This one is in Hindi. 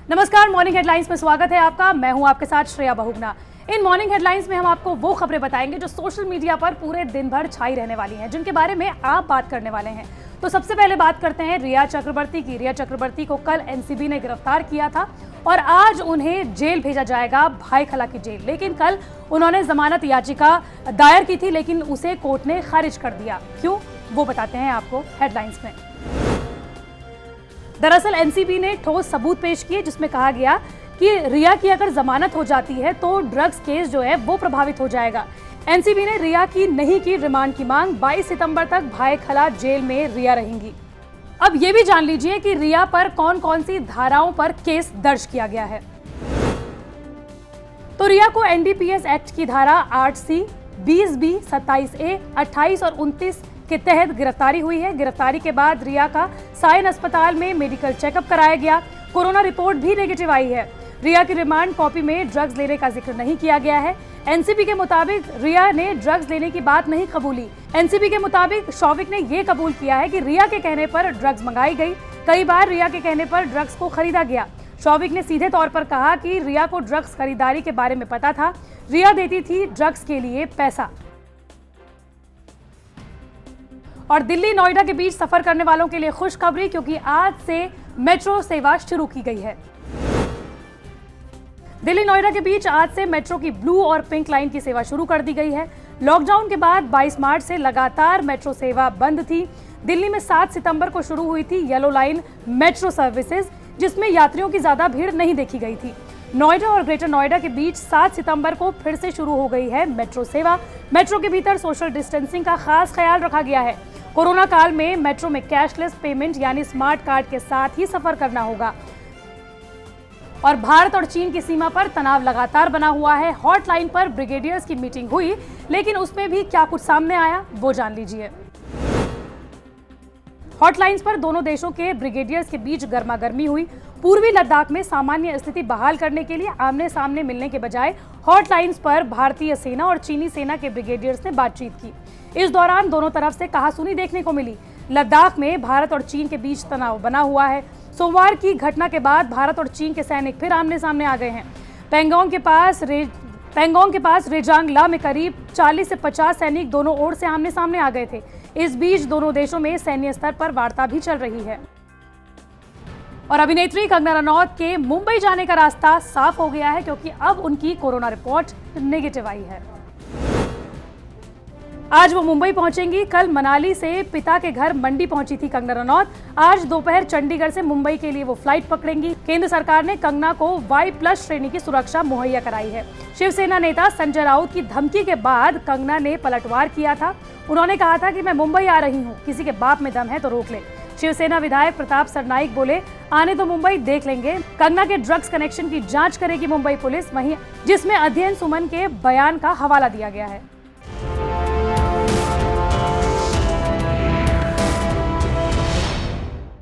नमस्कार, मॉर्निंग हेडलाइंस में स्वागत है आपका। मैं हूं आपके साथ Shreya Bahuguna. In morning headlines में हम आपको वो खबरें बताएंगे जो सोशल मीडिया पर पूरे दिन भर छाई रहने वाली हैं, जिनके बारे में आप बात करने वाले हैं। तो सबसे पहले बात करते हैं रिया चक्रवर्ती की। रिया चक्रवर्ती को कल एनसीबी ने गिरफ्तार किया था और आज उन्हें जेल भेजा जाएगा, भाईखला की जेल। लेकिन कल उन्होंने जमानत याचिका दायर की थी, लेकिन उसे कोर्ट ने खारिज कर दिया। क्यों, वो बताते हैं आपको हेडलाइंस में। दरअसल एनसीबी ने ठोस सबूत पेश किए, जिसमें कहा गया कि रिया की अगर जमानत हो जाती है तो ड्रग्स केस जो है वो प्रभावित हो जाएगा। एनसीबी ने रिया की नहीं की रिमांड की मांग। 22 सितंबर तक भाईखला जेल में रिया रहेंगी। अब ये भी जान लीजिए कि रिया पर कौन कौन सी धाराओं पर केस दर्ज किया गया है। तो रिया को एनडीपीएस एक्ट की धारा 8C, 20B, 27A, 28 और 29 के तहत गिरफ्तारी हुई है। गिरफ्तारी के बाद रिया का साइन अस्पताल में मेडिकल चेकअप कराया गया। कोरोना रिपोर्ट भी नेगेटिव आई है। रिया की रिमांड कॉपी में ड्रग्स लेने का जिक्र नहीं किया गया है। एनसीबी के मुताबिक रिया ने ड्रग्स लेने की बात नहीं कबूली। एनसीबी के मुताबिक शौविक ने यह कबूल किया है कि रिया के कहने पर ड्रग्स मंगाई गई। कई बार रिया के कहने पर ड्रग्स को खरीदा गया। शौविक ने सीधे तौर पर कहा कि रिया को ड्रग्स खरीदारी के बारे में पता था। रिया देती थी ड्रग्स के लिए पैसा। और दिल्ली नोएडा के बीच सफर करने वालों के लिए खुशखबरी, क्योंकि आज से मेट्रो सेवा शुरू की गई है। दिल्ली नोएडा के बीच आज से मेट्रो की ब्लू और पिंक लाइन की सेवा शुरू कर दी गई है। लॉकडाउन के बाद 22 मार्च से लगातार मेट्रो सेवा बंद थी। दिल्ली में 7 सितंबर को शुरू हुई थी येलो लाइन मेट्रो सर्विसेज, जिसमें यात्रियों की ज्यादा भीड़ नहीं देखी गई थी। नोएडा और ग्रेटर नोएडा के बीच 7 सितंबर को फिर से शुरू हो गई है मेट्रो सेवा। मेट्रो के भीतर सोशल डिस्टेंसिंग का खास ख्याल रखा गया है। कोरोना काल में मेट्रो में कैशलेस पेमेंट यानी स्मार्ट कार्ड के साथ ही सफर करना होगा। और भारत और चीन की सीमा पर तनाव लगातार बना हुआ है। हॉटलाइन पर ब्रिगेडियर्स की मीटिंग हुई, लेकिन उसमें भी क्या कुछ सामने आया वो जान लीजिए। हॉटलाइंस पर दोनों देशों के ब्रिगेडियर्स के बीच गर्मागर्मी हुई। पूर्वी लद्दाख में सामान्य स्थिति बहाल करने के लिए आमने सामने मिलने के बजाय हॉटलाइंस पर भारतीय सेना और चीनी सेना के ब्रिगेडियर्स ने बातचीत की। इस दौरान दोनों तरफ से कहासुनी देखने को मिली। लद्दाख में भारत और चीन के बीच तनाव बना हुआ है। सोमवार की घटना के बाद भारत और चीन के सैनिक फिर आमने सामने आ गए हैं। पेंगोंग के पास रेजांगला में करीब 40 से 50 सैनिक दोनों ओर से आमने सामने आ गए थे। इस बीच दोनों देशों में सैन्य स्तर पर वार्ता भी चल रही है। और अभिनेत्री कंगना रनौत के मुंबई जाने का रास्ता साफ हो गया है, क्योंकि अब उनकी कोरोना रिपोर्ट नेगेटिव आई है। आज वो मुंबई पहुंचेंगी। कल मनाली से पिता के घर मंडी पहुंची थी कंगना रनौत। आज दोपहर चंडीगढ़ से मुंबई के लिए वो फ्लाइट पकड़ेंगी। केंद्र सरकार ने कंगना को Y+ श्रेणी की सुरक्षा मुहैया कराई है। शिवसेना नेता संजय राउत की धमकी के बाद कंगना ने पलटवार किया था। उन्होंने कहा था कि मैं मुंबई आ रही हूँ, किसी के बाप में दम है तो रोक ले। शिवसेना विधायक प्रताप सरनाइक बोले, आने तो मुंबई देख लेंगे। कंगना के ड्रग्स कनेक्शन की जांच करेगी मुंबई पुलिस, वहीं जिसमें अध्ययन सुमन के बयान का हवाला दिया गया है।